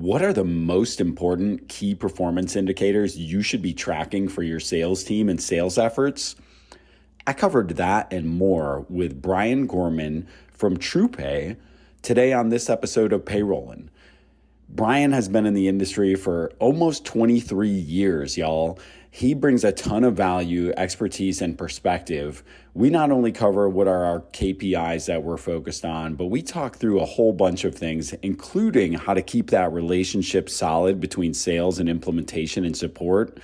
What are the most important key performance indicators you should be tracking for your sales team and sales efforts? I covered that and more with Bryan Gorman from TruPay today on this episode of Payrollin. Bryan has been in the industry for almost 23 years, y'all. He brings a ton of value, expertise, and perspective. We not only cover what are our KPIs that we're focused on, but we talk through a whole bunch of things, including how to keep that relationship solid between sales and implementation and support.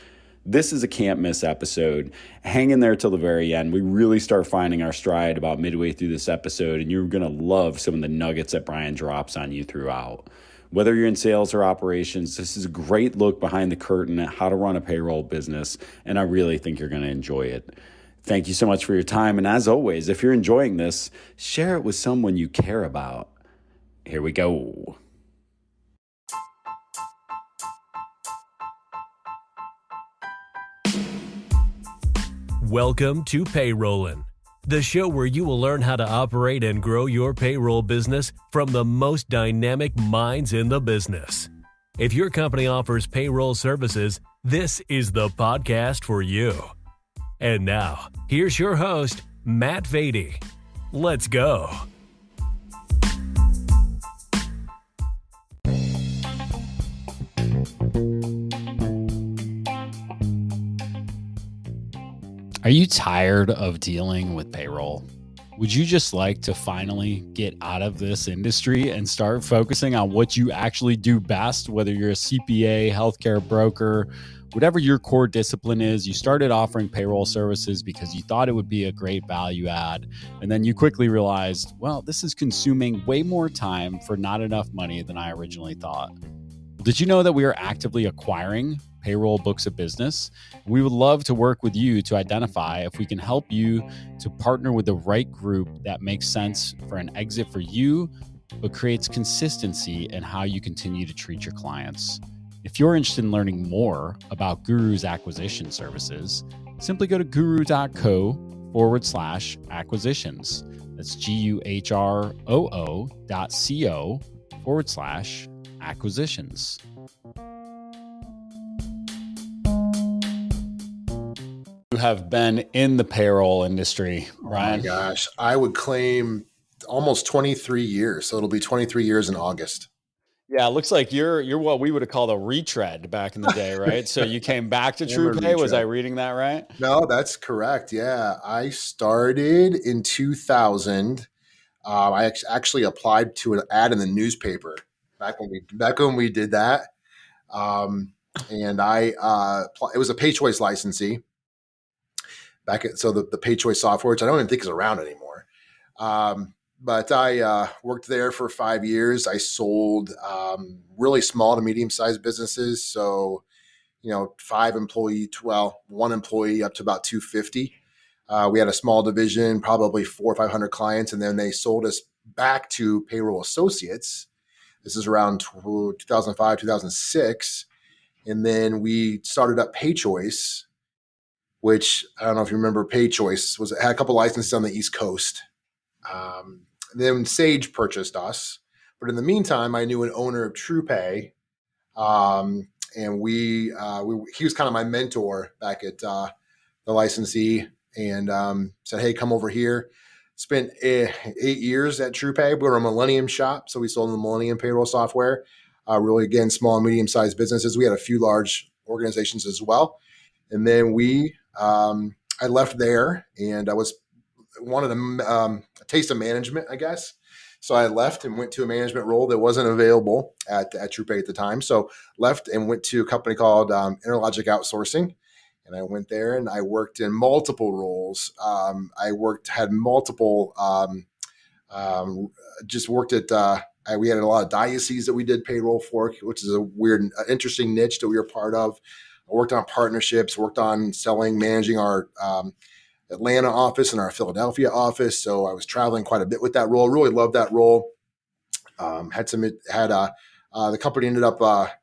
This is a can't miss episode. Hang in there till the very end. We really start finding our stride about midway through this episode, and you're going to love some of the nuggets that Bryan drops on you throughout. Whether you're in sales or operations, this is a great look behind the curtain at how to run a payroll business, and I really think you're going to enjoy it. Thank you so much for your time, and as always, if you're enjoying this, share it with someone you care about. Here we go. Welcome to Payrollin, the show where you will learn how to operate and grow your payroll business from the most dynamic minds in the business. If your company offers payroll services, this is the podcast for you. And now, here's your host, Matt Vady. Let's go. Are you tired of dealing with payroll? Would you just like to finally get out of this industry and start focusing on what you actually do best, whether you're a CPA, healthcare broker, whatever your core discipline is? You started offering payroll services because you thought it would be a great value add. And then you quickly realized, well, this is consuming way more time for not enough money than I originally thought. Did you know that we are actively acquiring payroll books of business? We would love to work with you to identify if we can help you to partner with the right group that makes sense for an exit for you, but creates consistency in how you continue to treat your clients. If you're interested in learning more about Guru's acquisition services, simply go to guru.co/acquisitions. That's GUROO.co/acquisitions. You have been in the payroll industry, Bryan. Oh my gosh, I would claim almost 23 years. So it'll be 23 years in August. Yeah, it looks like you're what we would have called a retread back in the day, right? So you came back to TruPay. Was I reading that right? No, that's correct. Yeah, I started in 2000. I actually applied to an ad in the newspaper back when we did that, and it was a Pay Choice licensee. So the Pay Choice software, which I don't even think is around anymore. But I worked there for 5 years. I sold really small to medium-sized businesses. So, 1 employee up to about 250. We had a small division, probably 400 or 500 clients. And then they sold us back to Payroll Associates. This is around 2005, 2006. And then we started up Pay Choice, which I don't know if you remember. Pay Choice had a couple licenses on the East Coast. Then Sage purchased us, but in the meantime, I knew an owner of TruPay, and he was kind of my mentor back at the licensee, and said, "Hey, come over here." Spent 8 years at TruPay. We were a Millennium shop, so we sold the Millennium payroll software. Really, again, small and medium-sized businesses. We had a few large organizations as well, and then I left there, and I wanted a taste of management, I guess. So I left and went to a management role that wasn't available at TruPay at the time. So left and went to a company called Interlogic Outsourcing. And I went there and I worked in multiple roles. Had multiple, we had a lot of dioceses that we did payroll for, which is a weird, interesting niche that we were part of. I worked on partnerships, worked on selling, managing our Atlanta office and our Philadelphia office. So I was traveling quite a bit with that role. Really loved that role. The company ended up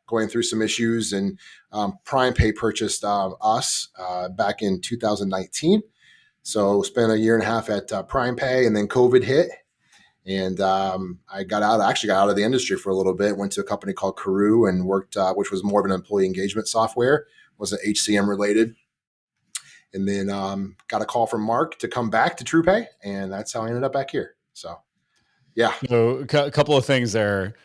going through some issues, and PrimePay purchased us back in 2019. So spent a year and a half at PrimePay, and then COVID hit, And I actually got out of the industry for a little bit, went to a company called Carew and worked, which was more of an employee engagement software, wasn't HCM related. And then got a call from Mark to come back to TruPay. And that's how I ended up back here. So, yeah. So a couple of things there.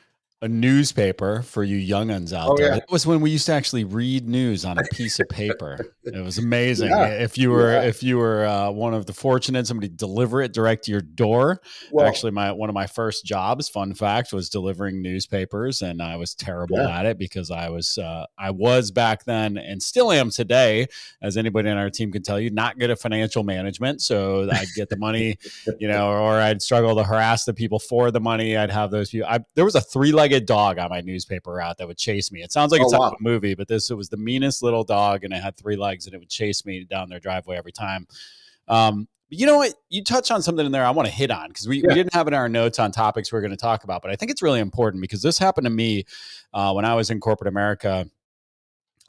A newspaper for you younguns out there. Yeah. That was when we used to actually read news on a piece of paper. It was amazing. Yeah. If you were one of the fortunate, somebody deliver it direct to your door. Well, actually, one of my first jobs, fun fact, was delivering newspapers, and I was terrible at it because I was back then and still am today, as anybody on our team can tell you, not good at financial management. So I'd get the money, or I'd struggle to harass the people for the money. I'd have those people. There was a 3-legged dog on my newspaper route that would chase me. It sounds like it's out of a movie, but it was the meanest little dog, and it had 3 legs, and it would chase me down their driveway every time. But you know what? You touched on something in there I want to hit on because we didn't have it in our notes on topics we're going to talk about, but I think it's really important because this happened to me when I was in corporate America.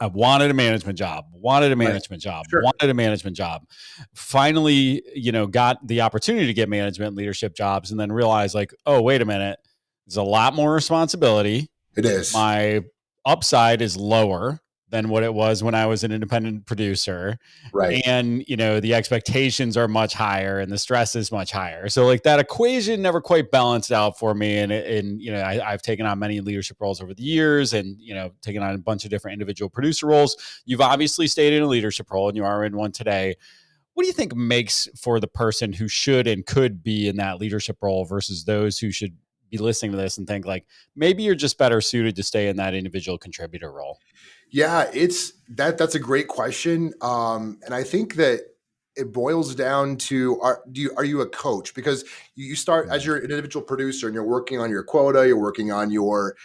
I wanted a management job, wanted a management job. Finally, got the opportunity to get management leadership jobs and then realized like, oh, wait a minute. There's a lot more responsibility. It is. My upside is lower than what it was when I was an independent producer. Right. And, the expectations are much higher and the stress is much higher. So like that equation never quite balanced out for me. And I've taken on many leadership roles over the years and, taken on a bunch of different individual producer roles. You've obviously stayed in a leadership role and you are in one today. What do you think makes for the person who should and could be in that leadership role versus those who should be listening to this and think like, maybe you're just better suited to stay in that individual contributor role? Yeah, that's a great question. And I think that it boils down to, are you a coach? Because you start as you're an individual producer and you're working on your quota, you're working on your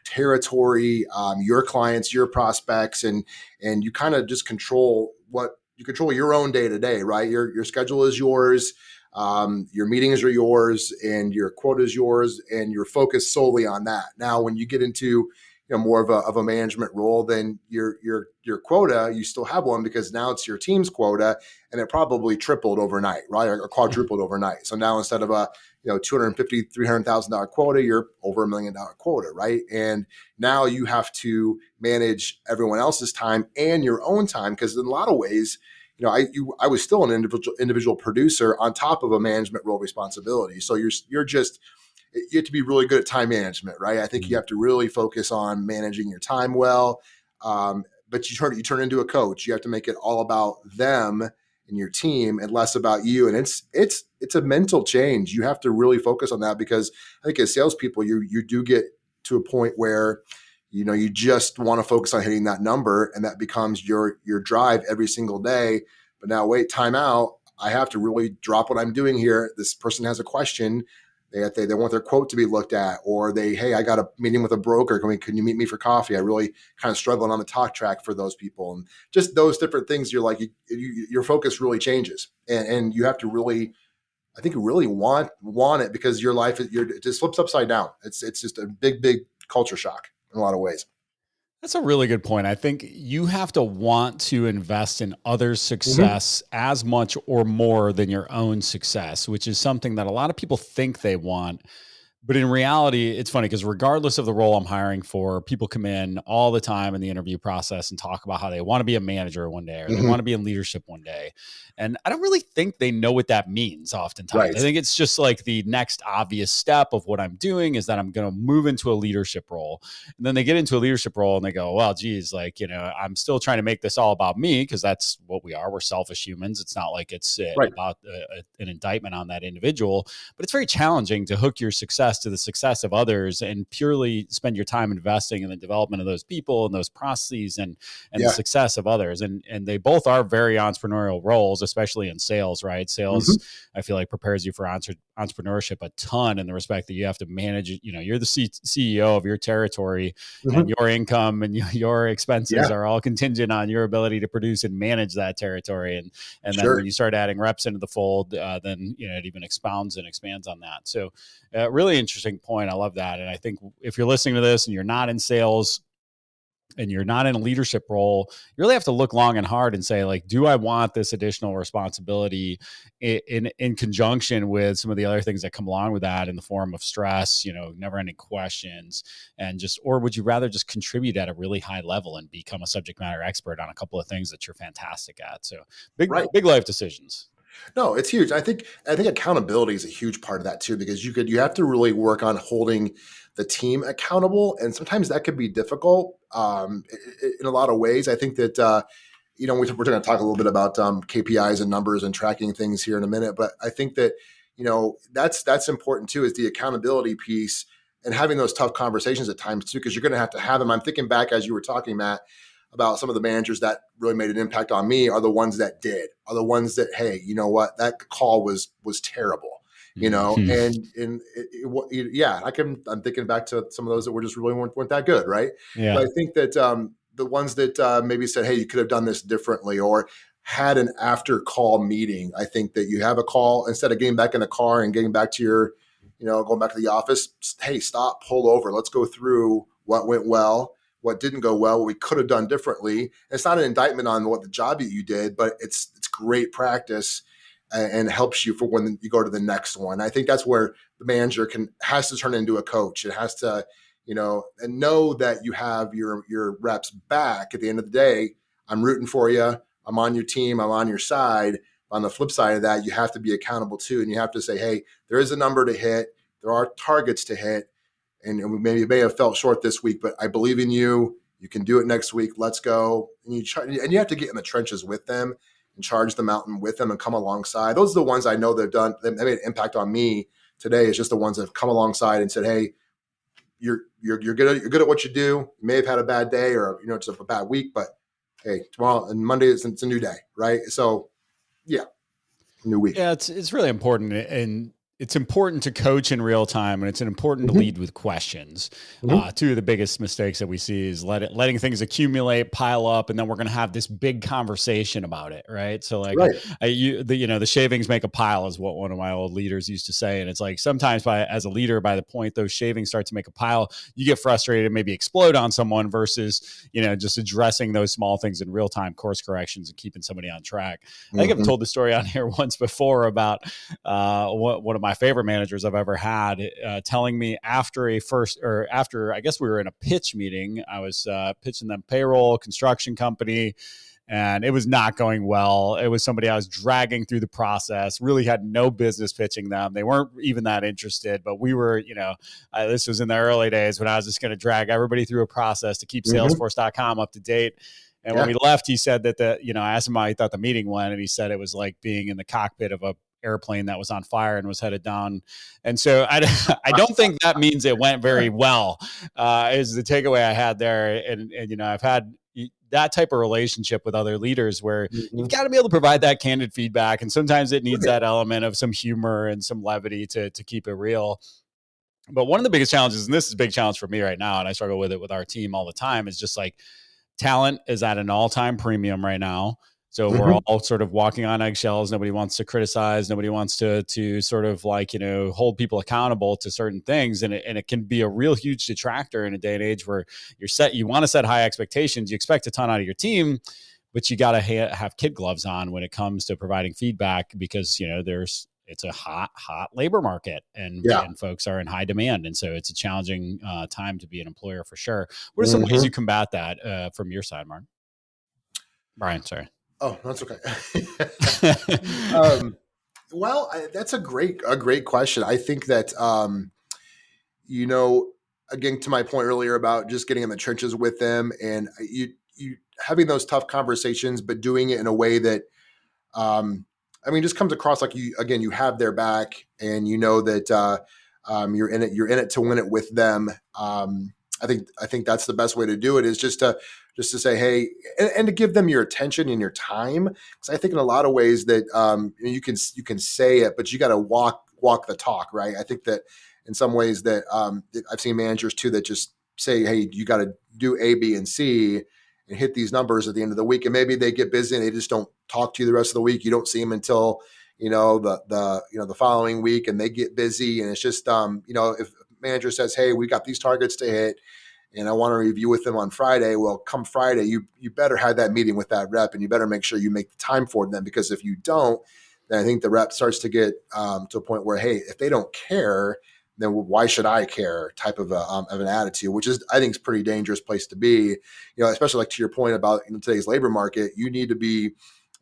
territory, your clients, your prospects, and you kind of just control your own day to day, right? Your schedule is yours. Your meetings are yours and your quota is yours and you're focused solely on that. Now, when you get into more of a management role, then your quota, you still have one because now it's your team's quota and it probably tripled overnight, right? Or quadrupled overnight. So now instead of a $250,000, $300,000 quota, you're over $1 million quota, right? And now you have to manage everyone else's time and your own time because in a lot of ways, I was still an individual producer on top of a management role responsibility. So you have to be really good at time management, right? I think you have to really focus on managing your time well. But you turn into a coach. You have to make it all about them and your team and less about you. And it's a mental change. You have to really focus on that because I think as salespeople, you do get to a point where you just want to focus on hitting that number, and that becomes your drive every single day. But now, wait, time out. I have to really drop what I'm doing here. This person has a question. They want their quote to be looked at, or hey, I got a meeting with a broker. Can you meet me for coffee? I really kind of struggling on the talk track for those people, and just those different things. You're like, your focus really changes, and you have to really, I think, you really want it because your life it just flips upside down. It's just a big culture shock in a lot of ways. That's a really good point. I think you have to want to invest in others' success as much or more than your own success, which is something that a lot of people think they want. But in reality, it's funny because regardless of the role I'm hiring for, people come in all the time in the interview process and talk about how they want to be a manager one day or they want to be in leadership one day. And I don't really think they know what that means oftentimes. Right. I think it's just like the next obvious step of what I'm doing is that I'm going to move into a leadership role. And then they get into a leadership role and they go, well, geez, I'm still trying to make this all about me because that's what we are. We're selfish humans. It's not like it's about an indictment on that individual, but it's very challenging to hook your success to the success of others and purely spend your time investing in the development of those people and those processes and the success of others. And they both are very entrepreneurial roles, especially in sales, right? Sales, I feel like prepares you for entrepreneurship a ton in the respect that you have to manage, you're the CEO of your territory and your income and your expenses are all contingent on your ability to produce and manage that territory. And then when you start adding reps into the fold, then, it even expounds and expands on that. So really interesting point. I love that. And I think if you're listening to this and you're not in sales, and you're not in a leadership role, you really have to look long and hard and say, like, do I want this additional responsibility in conjunction with some of the other things that come along with that in the form of stress, never ending questions, or would you rather just contribute at a really high level and become a subject matter expert on a couple of things that you're fantastic at? So big life decisions. No, it's huge. I think accountability is a huge part of that too, because you have to really work on holding the team accountable, and sometimes that could be difficult in a lot of ways. I think that we're going to talk a little bit about KPIs and numbers and tracking things here in a minute, but I think that that's important too, is the accountability piece and having those tough conversations at times too, because you're going to have them. I'm thinking back as you were talking, Matt, about some of the managers that really made an impact on me are the ones that are the ones that, hey, you know what, that call was terrible, and I'm thinking back to some of those that were just really weren't that good. Right. Yeah. But I think that the ones that maybe said, hey, you could have done this differently, or had an after call meeting. I think that you have a call instead of getting back in the car and getting back to your, going back to the office. Hey, stop, pull over. Let's go through what went well, what didn't go well, what we could have done differently. And it's not an indictment on what the job that you did, but it's great practice and helps you for when you go to the next one. I think that's where the manager has to turn into a coach. It has to, and know that you have your reps back at the end of the day. I'm rooting for you. I'm on your team. I'm on your side. On the flip side of that, you have to be accountable too. And you have to say, hey, there is a number to hit. There are targets to hit. And we may have felt short this week, but I believe in you. You can do it next week. Let's go. And you have to get in the trenches with them and charge the mountain with them and come alongside. Those are the ones I know that made an impact on me today. Is just the ones that have come alongside and said, hey, you're good at what you do. You may have had a bad day or it's a bad week, but hey, tomorrow and Monday it's a new day, right? So yeah, new week. Yeah, it's really important, and it's important to coach in real time, and it's important to lead with questions. Two of the biggest mistakes that we see is letting things accumulate, pile up, and then we're going to have this big conversation about it, right? So like, the shavings make a pile is what one of my old leaders used to say, and it's like sometimes as a leader, by the point those shavings start to make a pile, you get frustrated and maybe explode on someone versus just addressing those small things in real time, course corrections, and keeping somebody on track. I think I've told the story on here once before about one of my favorite managers I've ever had telling me after I guess we were in a pitch meeting. I was pitching them payroll, construction company, and it was not going well. It was somebody I was dragging through the process, really had no business pitching them. They weren't even that interested, but we were, this was in the early days when I was just going to drag everybody through a process to keep Salesforce.com up to date. And when we left, he said that I asked him how he thought the meeting went, and he said it was like being in the cockpit of a airplane that was on fire and was headed down. And so I don't think that means it went very well, is the takeaway I had there. And I've had that type of relationship with other leaders where you've got to be able to provide that candid feedback. And sometimes it needs that element of some humor and some levity to keep it real. But one of the biggest challenges, and this is a big challenge for me right now, and I struggle with it with our team all the time, is just like talent is at an all-time premium right now. So we're all sort of walking on eggshells. Nobody wants to criticize. Nobody wants to sort of like, hold people accountable to certain things. And it can be a real huge detractor in a day and age where you want to set high expectations. You expect a ton out of your team, but you got to have kid gloves on when it comes to providing feedback because, it's a hot labor market and folks are in high demand. And so it's a challenging time to be an employer for sure. What are some ways you combat that from your side, Mark? Brian, sorry. Oh, that's okay. Well, that's a great question. I think that, again, to my point earlier about just getting in the trenches with them and you having those tough conversations, but doing it in a way that, just comes across like you have their back and that you're in it to win it with them. I think that's the best way to do it is just to say, hey, and to give them your attention and your time. Because I think in a lot of ways that you can say it, but you got to walk the talk, right? I think that in some ways that I've seen managers too that just say, hey, you got to do A, B, and C and hit these numbers at the end of the week. And maybe they get busy and they just don't talk to you the rest of the week. You don't see them until the following week, and they get busy. And it's just if manager says, hey, we got these targets to hit, and I want to review with them on Friday. Well, come Friday, you better have that meeting with that rep, and you better make sure you make the time for them, because if you don't, then I think the rep starts to get to a point where, hey, if they don't care, then why should I care? Type of an attitude, which is, I think, is a pretty dangerous place to be. Especially like to your point about today's labor market, you need to be,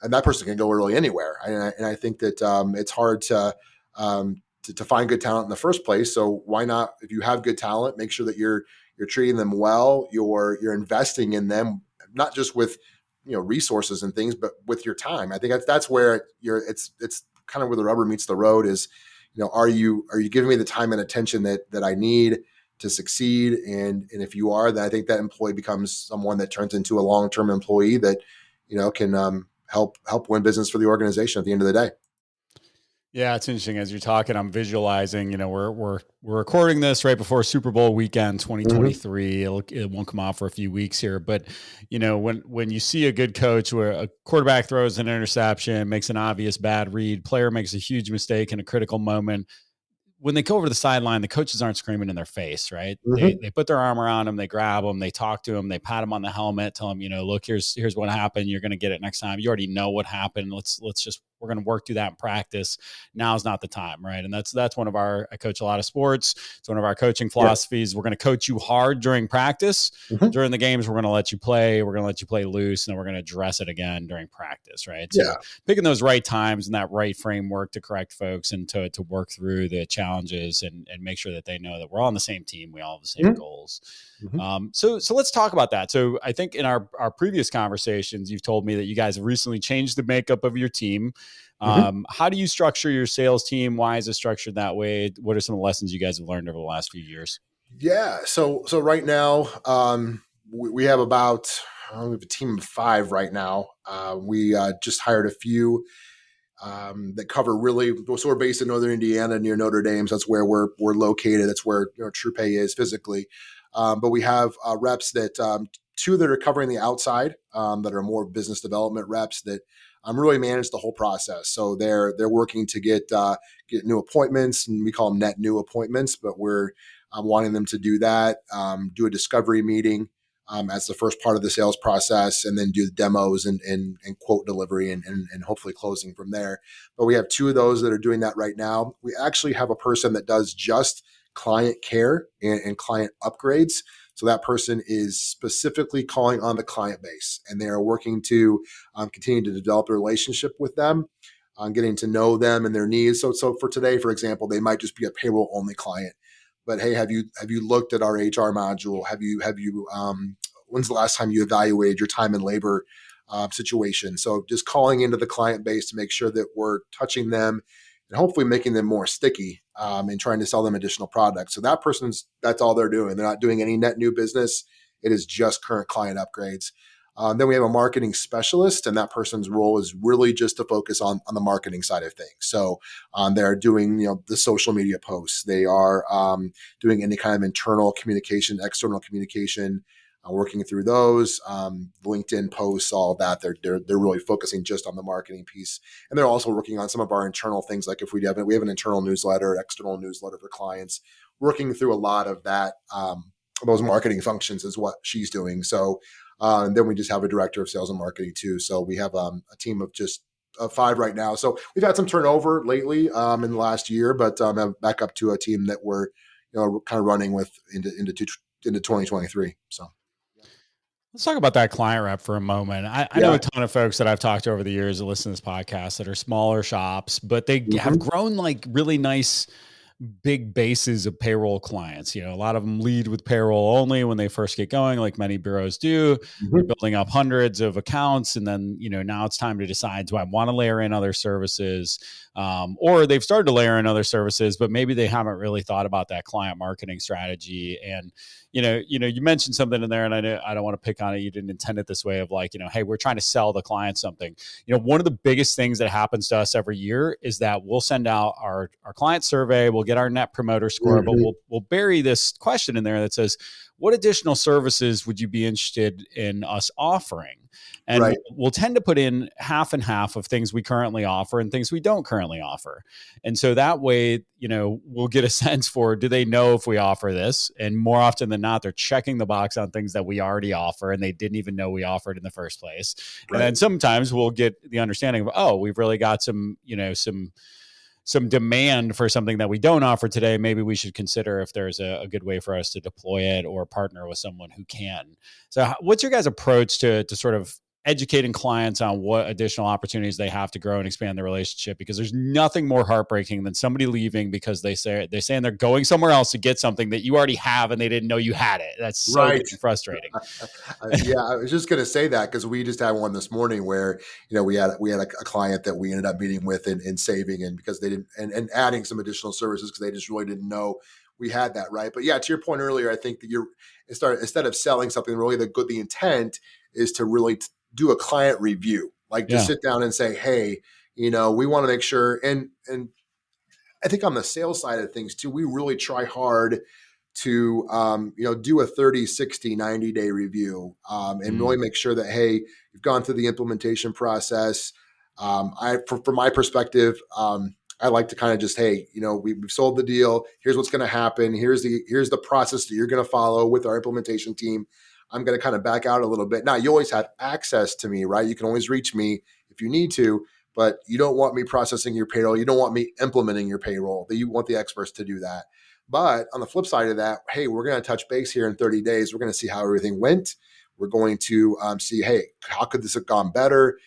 and that person can go really anywhere. And I think that it's hard to find good talent in the first place. So why not, if you have good talent, make sure that you're treating them well, you're investing in them, not just with resources and things, but with your time. I think that's where it's kind of where the rubber meets the road is, are you giving me the time and attention that I need to succeed? And if you are, then I think that employee becomes someone that turns into a long-term employee that, can help win business for the organization at the end of the day. Yeah, it's interesting. As you're talking, I'm visualizing, we're recording this right before Super Bowl weekend 2023. It won't come out for a few weeks here. But, when you see a good coach where a quarterback throws an interception, makes an obvious bad read, player makes a huge mistake in a critical moment, when they go over to the sideline, the coaches aren't screaming in their face, right? They put their arm around them, they grab them, they talk to them, they pat them on the helmet, tell them, look, here's what happened. You're going to get it next time. You already know what happened. We're going to work through that in practice. Now's not the time, right? And that's one of I coach a lot of sports. It's one of our coaching philosophies. Yeah. We're going to coach you hard during practice. During the games, we're going to let you play. We're going to let you play loose, and then we're going to address it again during practice, right? So picking those right times and that right framework to correct folks and to work through the challenges and make sure that they know that we're all on the same team. We all have the same goals. So let's talk about that. So I think in our previous conversations, you've told me that you guys have recently changed the makeup of your team. How do you structure your sales team? Why is it structured that way? What are some of the lessons you guys have learned over the last few years? Yeah. So right now, we have we have a team of 5 right now. We just hired a few that cover really. So we're based in Northern Indiana near Notre Dame. So that's where we're located. That's where TruPay is physically. But we have reps that 2 that are covering the outside that are more business development reps that really manage the whole process. So they're working to get new appointments, and we call them net new appointments. But we're wanting them to do that, do a discovery meeting as the first part of the sales process, and then do the demos and quote delivery and hopefully closing from there. But we have 2 of those that are doing that right now. We actually have a person that does just client care and client upgrades. So that person is specifically calling on the client base, and they are working to continue to develop a relationship with them, getting to know them and their needs. So for today, for example, they might just be a payroll only client. But hey, have you looked at our HR module? Have you when's the last time you evaluated your time and labor situation? So just calling into the client base to make sure that we're touching them and hopefully making them more sticky and trying to sell them additional products. So that's all they're doing. They're not doing any net new business. It is just current client upgrades. Then we have a marketing specialist, and that person's role is really just to focus on the marketing side of things. So they're doing the social media posts. They are doing any kind of internal communication, external communication, working through those, LinkedIn posts, all of that. They're really focusing just on the marketing piece, and they're also working on some of our internal things. Like if we have an internal newsletter, external newsletter for clients, working through a lot of that. Those marketing functions is what she's doing. So and then we just have a director of sales and marketing too. So we have a team of just 5 right now. So we've had some turnover lately in the last year, but back up to a team that we're kind of running with into 2023. So. Let's talk about that client rep for a moment. I know a ton of folks that I've talked to over the years that listen to this podcast that are smaller shops, but they have grown like really nice big bases of payroll clients. A lot of them lead with payroll only when they first get going, like many bureaus do. They're building up hundreds of accounts. And then, now it's time to decide, do I want to layer in other services? Or they've started to layer in other services, but maybe they haven't really thought about that client marketing strategy. And, you mentioned something in there, and I don't want to pick on it. You didn't intend it this way of like, hey, we're trying to sell the client something. One of the biggest things that happens to us every year is that we'll send out our client survey. We'll get our net promoter score, but we'll bury this question in there that says, what additional services would you be interested in us offering? And we'll tend to put in half and half of things we currently offer and things we don't currently offer. And so that way, we'll get a sense for, do they know if we offer this? And more often than not, they're checking the box on things that we already offer and they didn't even know we offered in the first place. And then sometimes we'll get the understanding of, oh, we've really got some demand for something that we don't offer today. Maybe we should consider if there's a good way for us to deploy it or partner with someone who can. So what's your guys' approach to sort of educating clients on what additional opportunities they have to grow and expand their relationship? Because there's nothing more heartbreaking than somebody leaving because they're saying they're going somewhere else to get something that you already have and they didn't know you had it. That's so frustrating. Yeah, I was just going to say that because we just had one this morning where we had a client that we ended up meeting with and saving, and because they didn't and adding some additional services because they just really didn't know we had that, right? But yeah, to your point earlier, I think that instead of selling something, really the intent is to really do a client review, just sit down and say, hey, we want to make sure. And I think on the sales side of things too, we really try hard to, do a 30, 60, 90-day review and really make sure that, hey, you've gone through the implementation process. From my perspective, I like to kind of just, hey, we've sold the deal. Here's what's going to happen. Here's the process that you're going to follow with our implementation team. I'm going to kind of back out a little bit. Now, you always have access to me, right? You can always reach me if you need to, but you don't want me processing your payroll. You don't want me implementing your payroll. You want the experts to do that. But on the flip side of that, hey, we're going to touch base here in 30 days. We're going to see how everything went. We're going to see, hey, how could this have gone better?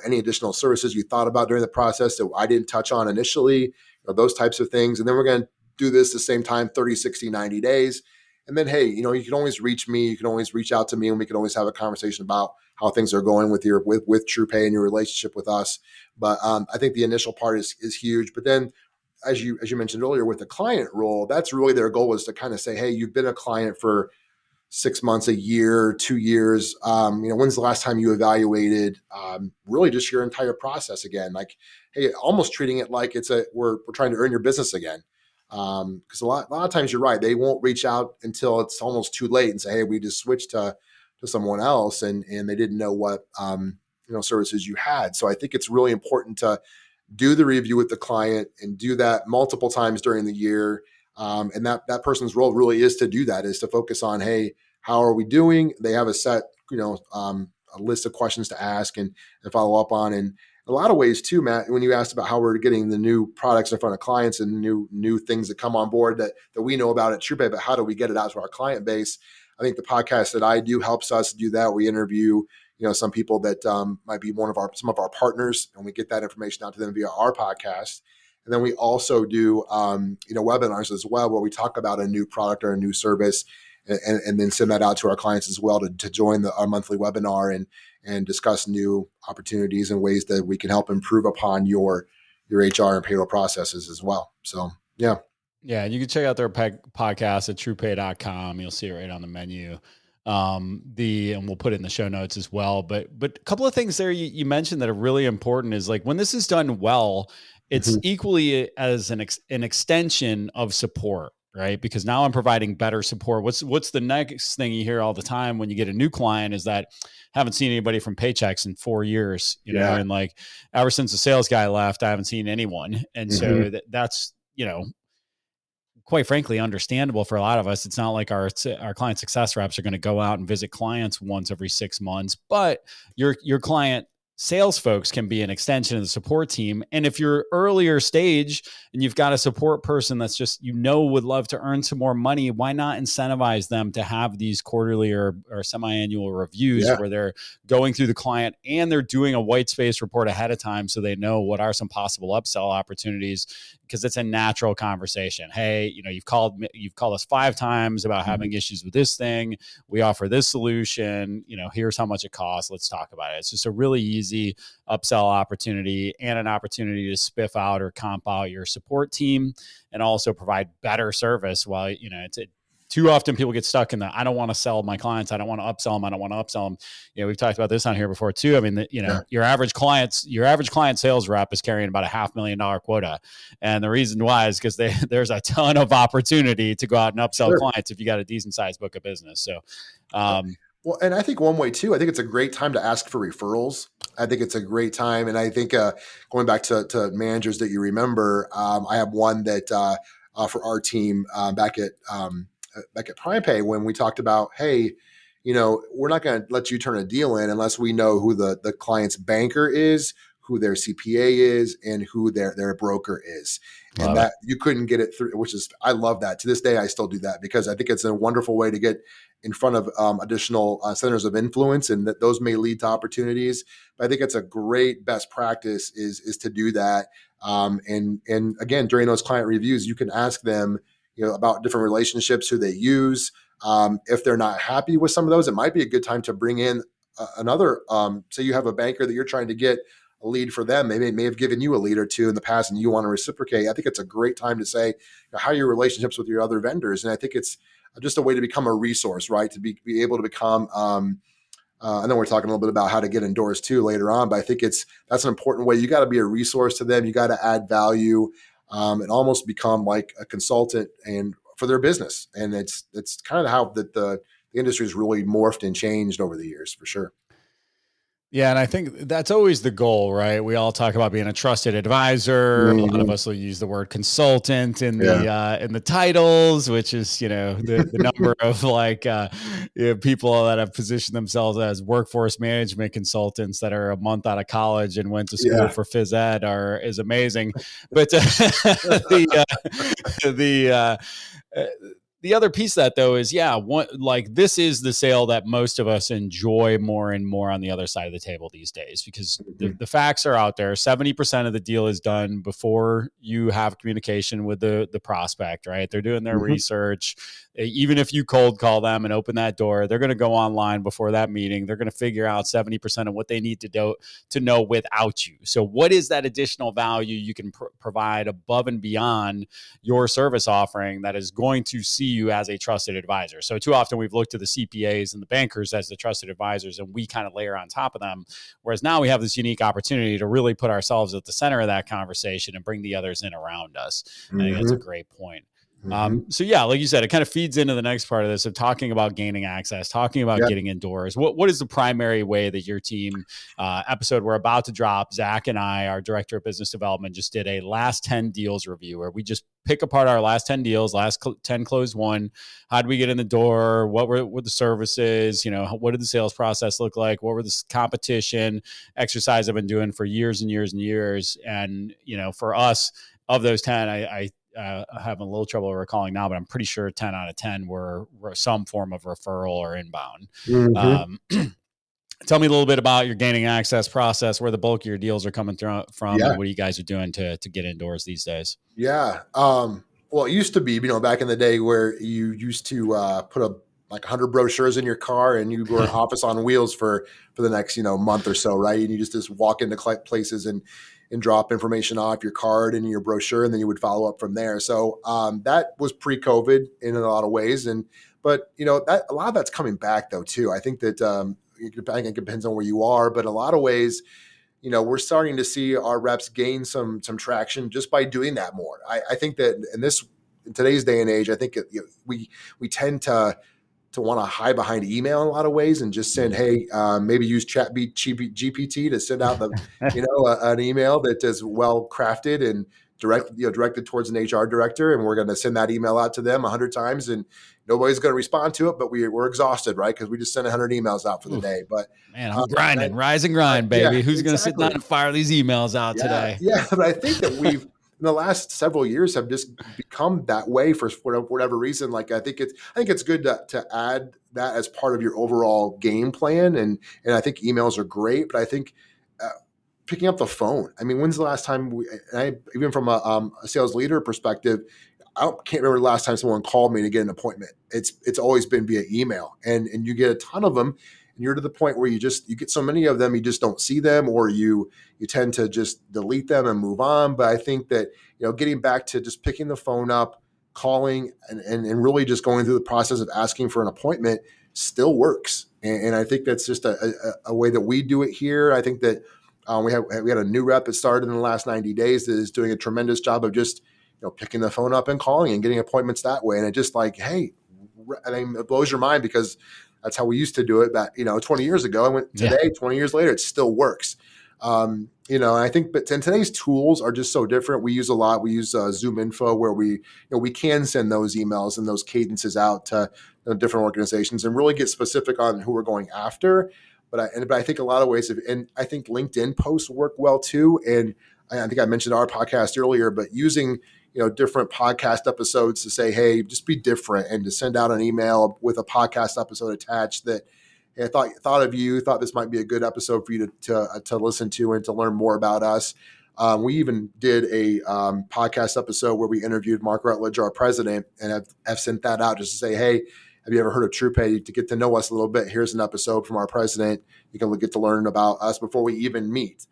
Any additional services you thought about during the process that I didn't touch on initially, those types of things. And then we're going to do this the same time, 30, 60, 90 days. And then, hey, you can always reach me. You can always reach out to me, and we can always have a conversation about how things are going with TruPay and your relationship with us. But I think the initial part is huge. But then, as you mentioned earlier, with the client role, that's really their goal, is to kind of say, hey, you've been a client for 6 months, a year, 2 years. When's the last time you evaluated really just your entire process again? Like, hey, almost treating it like we're trying to earn your business again. Because a lot of times you're right, they won't reach out until it's almost too late and say, hey, we just switched to someone else and they didn't know what services you had. So I think it's really important to do the review with the client and do that multiple times during the year. And that person's role really is to do that, is to focus on, hey, how are we doing? They have a set, a list of questions to ask and follow up on. And a lot of ways too, Matt, when you asked about how we're getting the new products in front of clients and new things that come on board that we know about at TruPay, but how do we get it out to our client base? I think the podcast that I do helps us do that. We interview, some people that might be some of our partners, and we get that information out to them via our podcast. And then we also do, webinars as well, where we talk about a new product or a new service, and then send that out to our clients as well to join our monthly webinar and discuss new opportunities and ways that we can help improve upon your HR and payroll processes as well. So, yeah. Yeah. And you can check out their podcast at TruPay.com. You'll see it right on the menu. And we'll put it in the show notes as well. But a couple of things there you mentioned that are really important is, like, when this is done well, it's equally as an extension of support, right? Because now I'm providing better support. What's the next thing you hear all the time when you get a new client is that haven't seen anybody from Paychex in 4 years, know, and like ever since the sales guy left, I haven't seen anyone. And so that's, quite frankly, understandable for a lot of us. It's not like our client success reps are going to go out and visit clients once every 6 months, but your client sales folks can be an extension of the support team. And if you're earlier stage and you've got a support person that's just, would love to earn some more money, why not incentivize them to have these quarterly or semi-annual reviews where they're going through the client and they're doing a white space report ahead of time so they know what are some possible upsell opportunities, because it's a natural conversation. Hey, you've called us 5 times about having issues with this thing. We offer this solution. Here's how much it costs. Let's talk about it. It's just a really easy upsell opportunity and an opportunity to spiff out or comp out your support team and also provide better service while, too often people get stuck in the, I don't want to sell my clients. I don't want to upsell them. I don't want to upsell them. We've talked about this on here before too. I mean, your average client sales rep is carrying about $500,000 quota. And the reason why is because there's a ton of opportunity to go out and upsell clients if you got a decent sized book of business. So, well, and I think one way too, I think it's a great time to ask for referrals. I think it's a great time. And I think going back to managers that you remember, I have one that for our team back at TruPay, when we talked about, hey, we're not going to let you turn a deal in unless we know who the client's banker is, who their CPA is, and who their broker is. And that you couldn't get it through, which is, I love that. To this day, I still do that because I think it's a wonderful way to get in front of additional centers of influence, and that those may lead to opportunities. But I think it's a great best practice is to do that. And again, during those client reviews, you can ask them, about different relationships, who they use. If they're not happy with some of those, it might be a good time to bring in another. Say you have a banker that you're trying to get a lead for them. They may have given you a lead or two in the past and you want to reciprocate. I think it's a great time to say, how are your relationships with your other vendors? And I think it's just a way to become a resource, right? To be able to become, I know we're talking a little bit about how to get endorsed too later on, but I think that's an important way. You got to be a resource to them. You got to add value and almost become like a consultant and for their business. And it's kind of how the industry has really morphed and changed over the years, for sure. Yeah. And I think that's always the goal, right? We all talk about being a trusted advisor. Mm-hmm. A lot of us will use the word consultant in the titles, which is, the number of people that have positioned themselves as workforce management consultants that are a month out of college and went to school for phys ed is amazing. But the other piece of that though is, this is the sale that most of us enjoy more and more on the other side of the table these days, because the facts are out there. 70% of the deal is done before you have communication with the prospect, right? They're doing their research. Even if you cold call them and open that door, they're going to go online before that meeting. They're going to figure out 70% of what they need to do to know without you. So what is that additional value you can provide above and beyond your service offering that is going to see you as a trusted advisor? So too often we've looked to the CPAs and the bankers as the trusted advisors, and we kind of layer on top of them. Whereas now we have this unique opportunity to really put ourselves at the center of that conversation and bring the others in around us. I think that's a great point. So like you said, it kind of feeds into the next part of this of talking about gaining access, talking about getting indoors. What is the primary way that your team episode we're about to drop? Zach and I, our director of business development, just did a last 10 deals review where we just pick apart our last 10 deals, last 10 closed won. How did we get in the door? What were the services? What did the sales process look like? What were the competition exercise I've been doing for years and years and years? And, for us, of those 10, I having a little trouble recalling now, but I'm pretty sure 10 out of 10 were some form of referral or inbound. Tell me a little bit about your gaining access process, where the bulk of your deals are coming from, and what you guys are doing to get indoors these days. Yeah. Well, it used to be, back in the day where you used to put 100 brochures in your car and you were an office on wheels for the next, month or so, right? And you just walk into places and drop information off your card and your brochure, and then you would follow up from there. So that was pre-COVID in a lot of ways. But that a lot of that's coming back though, too. I think that I think it depends on where you are, but in a lot of ways, we're starting to see our reps gain some traction just by doing that more. I think that in today's day and age, I think we tend to want to hide behind email in a lot of ways and just send, hey, maybe use GPT to send out an email that is well crafted and directed towards an HR director. And we're going to send that email out to them 100 times and nobody's going to respond to it, but we're exhausted, right? Because we just sent 100 emails out for the day. But man, I'm grinding, rise and grind, baby. Who's going to sit down and fire these emails out today? Yeah. But I think that we've, in the last several years, have just become that way for whatever reason. I think it's good to add that as part of your overall game plan. And I think emails are great, but I think picking up the phone. When's the last time even from a sales leader perspective, I can't remember the last time someone called me to get an appointment. It's always been via email, and you get a ton of them. And you're to the point where you get so many of them, you just don't see them, or you tend to just delete them and move on. But I think that, getting back to just picking the phone up, calling and really just going through the process of asking for an appointment still works. And I think that's just a way that we do it here. I think that we had a new rep that started in the last 90 days that is doing a tremendous job of just, picking the phone up and calling and getting appointments that way. And it just like, hey, I mean, it blows your mind because that's how we used to do it back, 20 years ago. And today, 20 years later, it still works. And I think, but today's tools are just so different. We use Zoom Info where we can send those emails and those cadences out to different organizations and really get specific on who we're going after. But I think a lot of ways and I think LinkedIn posts work well too. And I think I mentioned our podcast earlier, but using, different podcast episodes to say, hey, just be different, and to send out an email with a podcast episode attached that, hey, I thought of you, thought this might be a good episode for you to listen to and to learn more about us. We even did a podcast episode where we interviewed Mark Rutledge, our president, and I've sent that out just to say, hey, have you ever heard of TruPay? To get to know us a little bit, here's an episode from our president. You can get to learn about us before we even meet.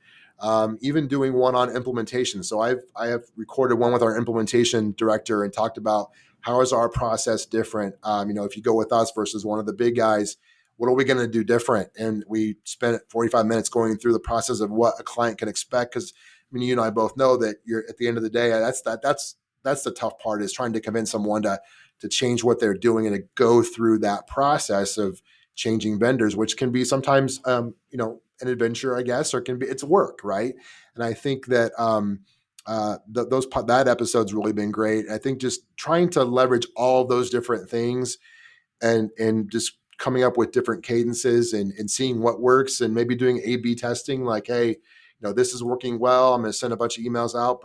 Even doing one on implementation. So I have recorded one with our implementation director and talked about how is our process different. If you go with us versus one of the big guys, what are we going to do different? And we spent 45 minutes going through the process of what a client can expect. Because you and I both know that you're at the end of the day, that's the tough part, is trying to convince someone to change what they're doing and to go through that process of changing vendors, which can be sometimes, an adventure, I guess, or it's work, right? And I think that that episode's really been great. I think just trying to leverage all of those different things and just coming up with different cadences and seeing what works, and maybe doing A/B testing, like, hey, this is working well. I'm going to send a bunch of emails out,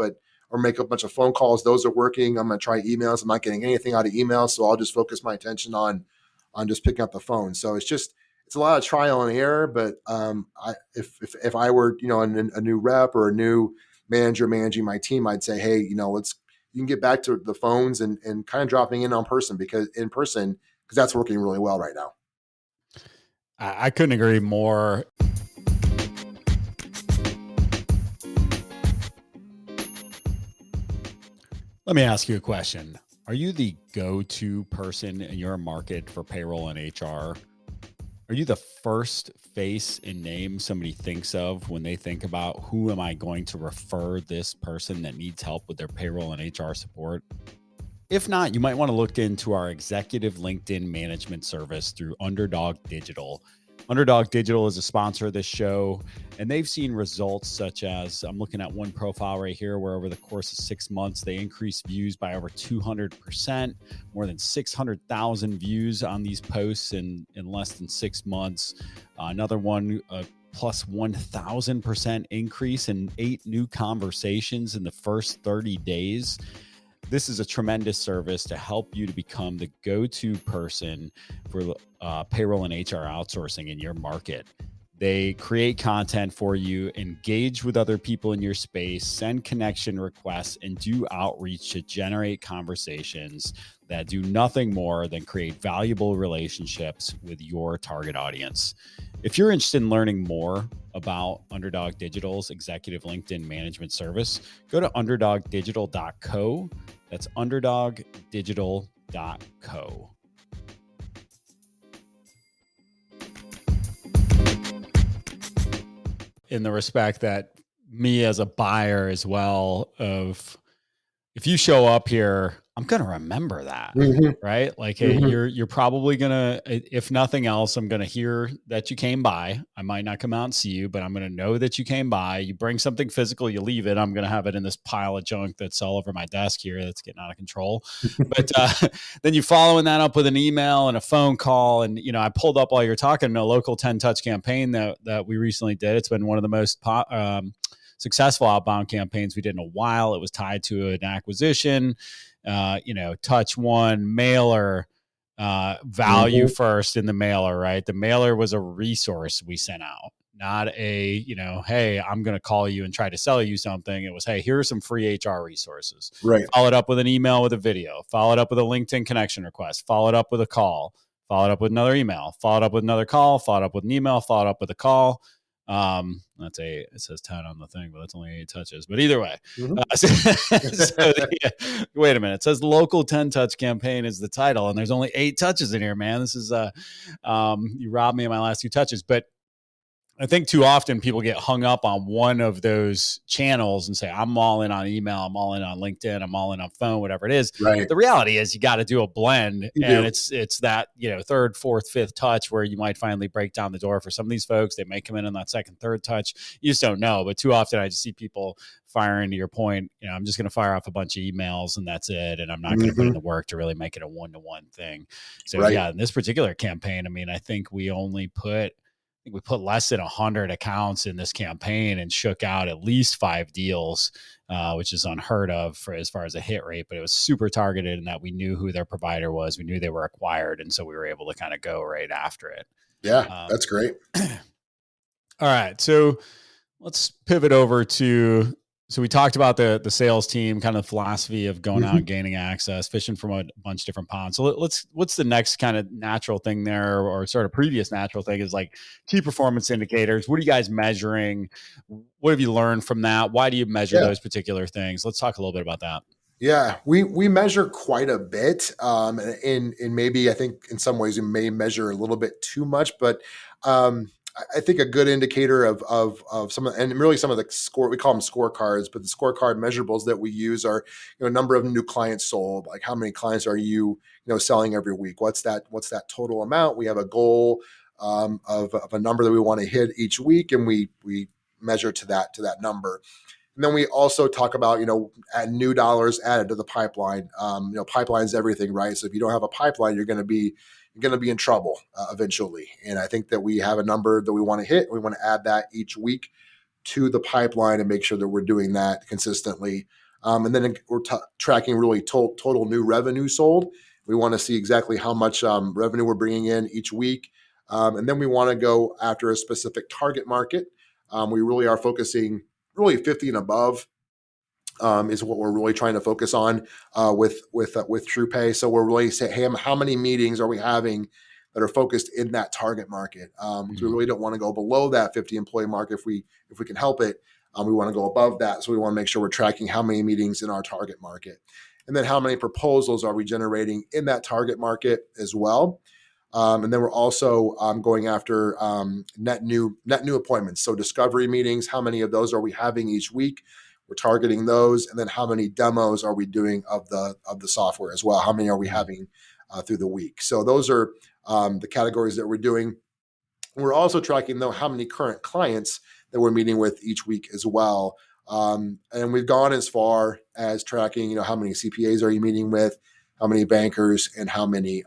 or make a bunch of phone calls. Those are working. I'm going to try emails. I'm not getting anything out of emails, so I'll just focus my attention on just picking up the phone. So it's a lot of trial and error, but if I were, a new rep or a new manager managing my team, I'd say, hey, you can get back to the phones and kind of dropping in person because that's working really well right now. I couldn't agree more. Let me ask you a question. Are you the go-to person in your market for payroll and HR? Are you the first face and name somebody thinks of when they think about who am I going to refer this person that needs help with their payroll and HR support? If not, you might want to look into our executive LinkedIn management service through Underdog Digital. Underdog Digital is a sponsor of this show, and they've seen results such as, I'm looking at one profile right here where over the course of 6 months, they increased views by over 200%, more than 600,000 views on these posts in less than 6 months. Another one, plus 1,000% increase in 8 new conversations in the first 30 days. This is a tremendous service to help you to become the go-to person for payroll and HR outsourcing in your market. They create content for you, engage with other people in your space, send connection requests, and do outreach to generate conversations that do nothing more than create valuable relationships with your target audience. If you're interested in learning more about Underdog Digital's executive LinkedIn management service, go to underdogdigital.co. That's underdogdigital.co. In the respect that me as a buyer as well, of if you show up here, I'm going to remember that, right? Like, hey, you're probably going to, if nothing else, I'm going to hear that you came by. I might not come out and see you, but I'm going to know that you came by. You bring something physical, you leave it. I'm going to have it in this pile of junk that's all over my desk here that's getting out of control. But then you following that up with an email and a phone call. And, I pulled up while you're talking a local 10 touch campaign that we recently did. It's been one of the most successful outbound campaigns we did in a while. It was tied to an acquisition, touch one, mailer, value first in the mailer, right? The mailer was a resource we sent out, not a, hey, I'm going to call you and try to sell you something. It was, hey, here are some free HR resources. Right. Followed up with an email with a video, followed up with a LinkedIn connection request, followed up with a call, followed up with another email, followed up with another call, followed up with an email, followed up with a call. It says 10 on the thing, but that's only 8 touches. But either way, Mhm. wait a minute. It says local 10 touch campaign is the title, and there's only 8 touches in here, man. This is you robbed me of my last 2 touches. But I think too often people get hung up on one of those channels and say, I'm all in on email, I'm all in on LinkedIn, I'm all in on phone, whatever it is. Right. The reality is you got to do a blend. You and do. it's that, third, fourth, fifth touch where you might finally break down the door for some of these folks. They may come in on that second, third touch. You just don't know. But too often I just see people firing, to your point, I'm just going to fire off a bunch of emails and that's it. And I'm not going to put in the work to really make it a one-to-one thing. So Right. yeah, in this particular campaign, I think we put less than 100 accounts in this campaign and shook out at least 5 deals, which is unheard of for as far as a hit rate, but it was super targeted in that we knew who their provider was. We knew they were acquired. And so we were able to kind of go right after it. Yeah, that's great. All right. So let's pivot over to, so we talked about the sales team, kind of philosophy of going out and gaining access, fishing from a bunch of different ponds. So what's the next kind of natural thing there, or sort of previous natural thing, is like key performance indicators. What are you guys measuring? What have you learned from that? Why do you measure those particular things? Let's talk a little bit about that. Yeah, we measure quite a bit. And maybe I think in some ways we may measure a little bit too much, but I think a good indicator of some of, and really some of the score, we call them scorecards, but the scorecard measurables that we use are, number of new clients sold, like how many clients are you selling every week? What's that total amount? We have a goal of a number that we want to hit each week, and we measure to that number. And then we also talk about, add new dollars added to the pipeline. Pipeline's everything, right? So if you don't have a pipeline, you're going to be in trouble eventually. And I think that we have a number that we want to hit. We want to add that each week to the pipeline and make sure that we're doing that consistently. And then we're tracking really total new revenue sold. We want to see exactly how much revenue we're bringing in each week. And then we want to go after a specific target market. We really are focusing really 50 and above is what we're really trying to focus on with TruPay. So we're really saying, hey, how many meetings are we having that are focused in that target market? So we really don't want to go below that 50 employee mark if we can help it. We want to go above that. So we want to make sure we're tracking how many meetings in our target market. And then how many proposals are we generating in that target market as well. And then we're also going after net new appointments. So discovery meetings, how many of those are we having each week? We're targeting those. And then how many demos are we doing of the software as well? How many are we having through the week? So those are the categories that we're doing. We're also tracking, though, how many current clients that we're meeting with each week as well. And we've gone as far as tracking, how many CPAs are you meeting with, how many bankers, and how many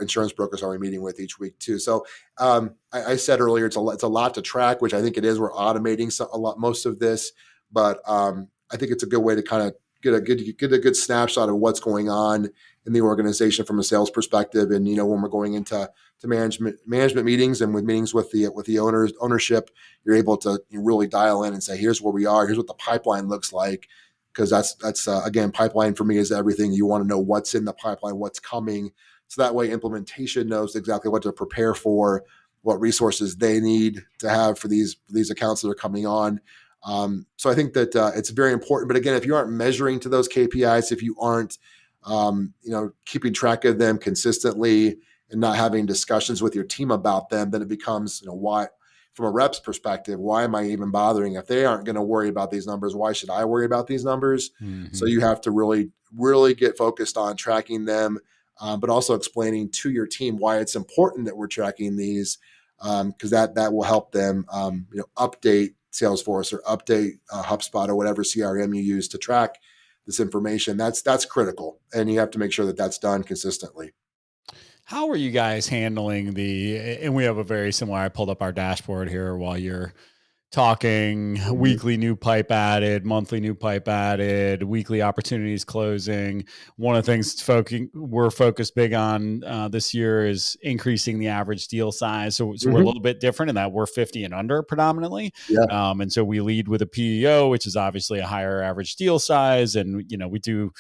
insurance brokers are we meeting with each week too. So I said earlier, it's a lot to track, which I think it is. We're automating most of this, but I think it's a good way to kind of get a good snapshot of what's going on in the organization from a sales perspective. And when we're going into management meetings and with meetings with the ownership, you're able to really dial in and say, here's where we are, here's what the pipeline looks like. Because that's again, pipeline for me is everything. You want to know what's in the pipeline, what's coming. So that way implementation knows exactly what to prepare for, what resources they need to have for these accounts that are coming on. So I think that it's very important. But again, if you aren't measuring to those KPIs, if you aren't keeping track of them consistently and not having discussions with your team about them, then it becomes, why, from a rep's perspective, why am I even bothering? If they aren't going to worry about these numbers, why should I worry about these numbers? Mm-hmm. So you have to really, really get focused on tracking them, but also explaining to your team why it's important that we're tracking these, because that will help them, update Salesforce or update HubSpot or whatever CRM you use to track this information. That's critical, and you have to make sure that that's done consistently. How are you guys handling and we have a very similar, I pulled up our dashboard here while you're talking, weekly new pipe added, monthly new pipe added, weekly opportunities closing. One of the things we're focused big on this year is increasing the average deal size. So we're a little bit different in that we're 50 and under predominantly. Yeah. And so we lead with a PEO, which is obviously a higher average deal size. And, we do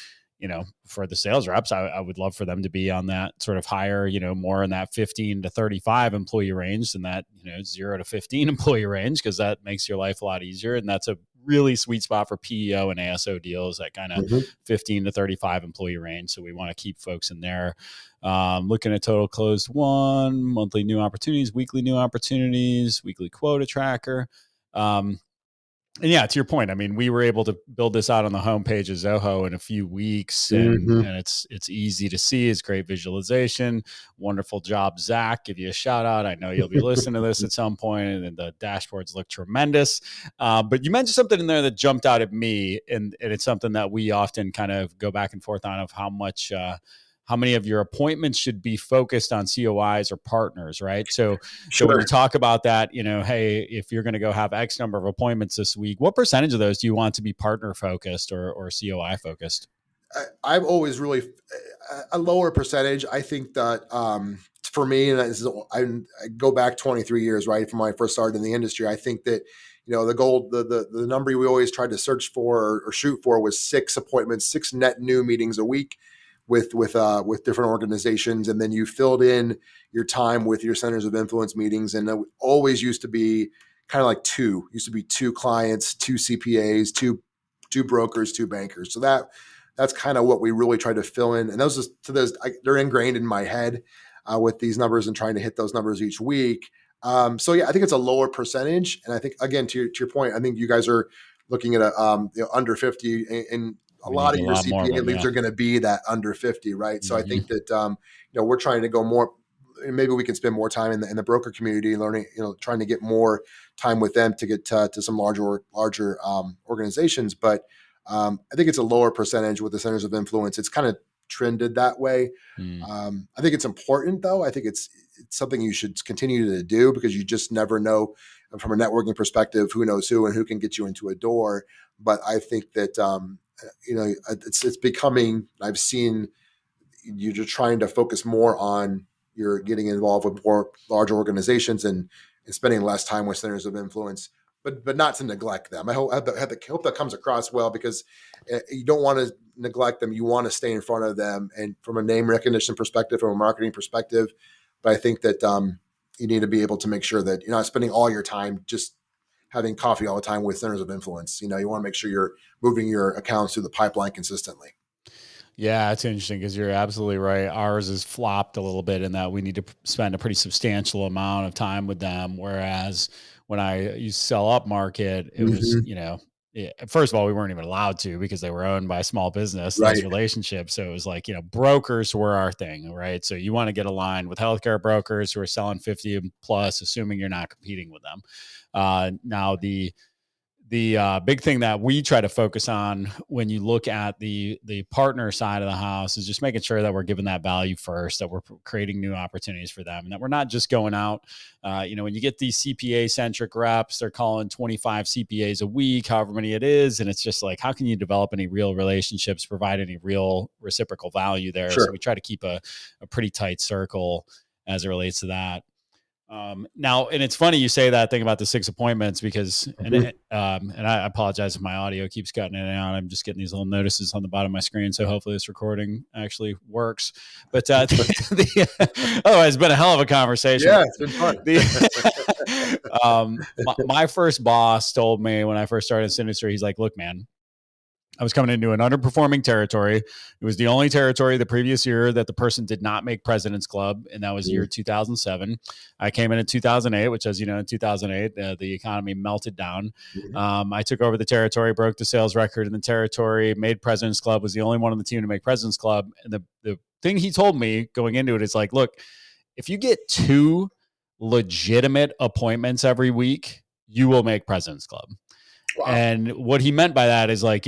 for the sales reps, I would love for them to be on that sort of higher, more in that 15 to 35 employee range than that, 0 to 15 employee range, because that makes your life a lot easier. And that's a really sweet spot for PEO and ASO deals, that kind of 15 to 35 employee range. So we want to keep folks in there. Looking at total closed won, monthly new opportunities, weekly new opportunities, weekly quota tracker. And yeah, to your point, I mean, we were able to build this out on the homepage of Zoho in a few weeks, and it's easy to see. It's great visualization. Wonderful job, Zach. Give you a shout out. I know you'll be listening to this at some point, and the dashboards look tremendous. But you mentioned something in there that jumped out at me, and it's something that we often kind of go back and forth on, of how many of your appointments should be focused on COIs or partners, right? So when you talk about that, hey, if you're going to go have X number of appointments this week, what percentage of those do you want to be partner focused or COI focused? I've always really a lower percentage. I think that for me, and I go back 23 years, right, from when I first started in the industry. I think that the goal, the number we always tried to search for or shoot for was 6 appointments, 6 net new meetings a week with different organizations, and then you filled in your time with your centers of influence meetings. And it always used to be kind of like 2. Used to be 2 clients, 2 CPAs, two brokers, 2 bankers. So that's kind of what we really tried to fill in. And they're ingrained in my head with these numbers and trying to hit those numbers each week. So yeah, I think it's a lower percentage. And I think, again, to your point, I think you guys are looking at under 50, and a lot of your CPA leads are going to be that under 50, right? So I think that we're trying to go more. Maybe we can spend more time in the broker community, learning, trying to get more time with them to get to some larger organizations. But I think it's a lower percentage with the centers of influence. It's kind of trended that way. I think it's important, though. I think it's something you should continue to do, because you just never know from a networking perspective who knows who and who can get you into a door. But I think that it's becoming. I've seen you're trying to focus more on you're getting involved with more larger organizations and spending less time with centers of influence, but not to neglect them. I hope that comes across well, because you don't want to neglect them. You want to stay in front of them, and from a name recognition perspective, from a marketing perspective. But I think that you need to be able to make sure that you're not spending all your time just having coffee all the time with centers of influence. You want to make sure you're moving your accounts through the pipeline consistently. Yeah, it's interesting, because you're absolutely right. Ours is flopped a little bit in that we need to spend a pretty substantial amount of time with them. Whereas when I used to sell up market, it was, first of all, we weren't even allowed to, because they were owned by a small business, right? These relationships. So it was like, brokers were our thing, right? So you want to get aligned with healthcare brokers who are selling 50 plus, assuming you're not competing with them. Now the big thing that we try to focus on when you look at the partner side of the house is just making sure that we're giving that value first, that we're creating new opportunities for them, and that we're not just going out. When you get these CPA centric reps, they're calling 25 CPAs a week, however many it is. And it's just like, how can you develop any real relationships, provide any real reciprocal value there? Sure. So we try to keep a pretty tight circle as it relates to that. Now, and it's funny you say that thing about the 6 appointments, because, and I apologize if my audio keeps cutting in and out. I'm just getting these little notices on the bottom of my screen. So hopefully this recording actually works. But otherwise, it's been a hell of a conversation. Yeah, it's been fun. My first boss told me when I first started in this industry, he's like, look, man, I was coming into an underperforming territory. It was the only territory the previous year that the person did not make President's Club, and that was year 2007. I came in 2008, which, as you know, in 2008, the economy melted down. I took over the territory, broke the sales record in the territory, made President's Club, was the only one on the team to make President's Club. And the thing he told me going into it is like, look, if you get 2 legitimate appointments every week, you will make President's Club. Wow. And what he meant by that is like,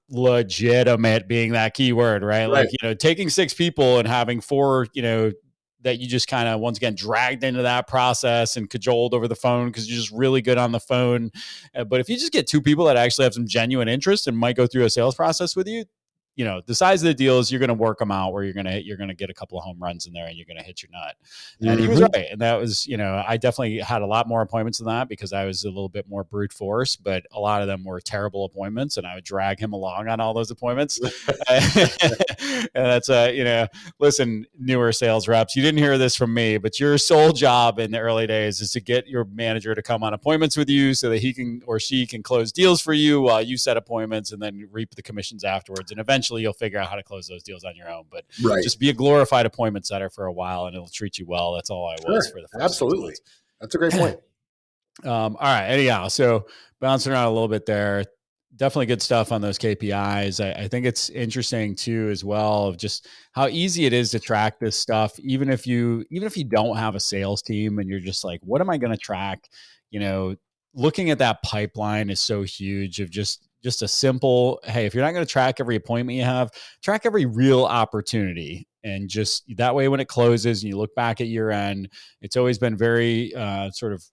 legitimate being that key word, right? Like, taking 6 people and having 4, that you just kind of, once again, dragged into that process and cajoled over the phone because you're just really good on the phone. But if you just get 2 people that actually have some genuine interest and might go through a sales process with you, the size of the deals, you're going to work them out where you're going to get a couple of home runs in there and you're going to hit your nut. And he was right. And that was, I definitely had a lot more appointments than that because I was a little bit more brute force, but a lot of them were terrible appointments and I would drag him along on all those appointments. And that's, listen, newer sales reps, you didn't hear this from me, but your sole job in the early days is to get your manager to come on appointments with you so that he can or she can close deals for you while you set appointments and then reap the commissions afterwards. And eventually you'll figure out how to close those deals on your own, but just be a glorified appointment setter for a while and it'll treat you well. That's all I was for the first Absolutely. 6 months. That's a great point. All right. Anyhow, so bouncing around a little bit there, definitely good stuff on those KPIs. I think it's interesting too, as well, of just how easy it is to track this stuff. Even if you don't have a sales team and you're just like, what am I going to track? Looking at that pipeline is so huge of just a simple, hey, if you're not going to track every appointment you have, track every real opportunity. And just that way, when it closes and you look back at year end, it's always been very sort of,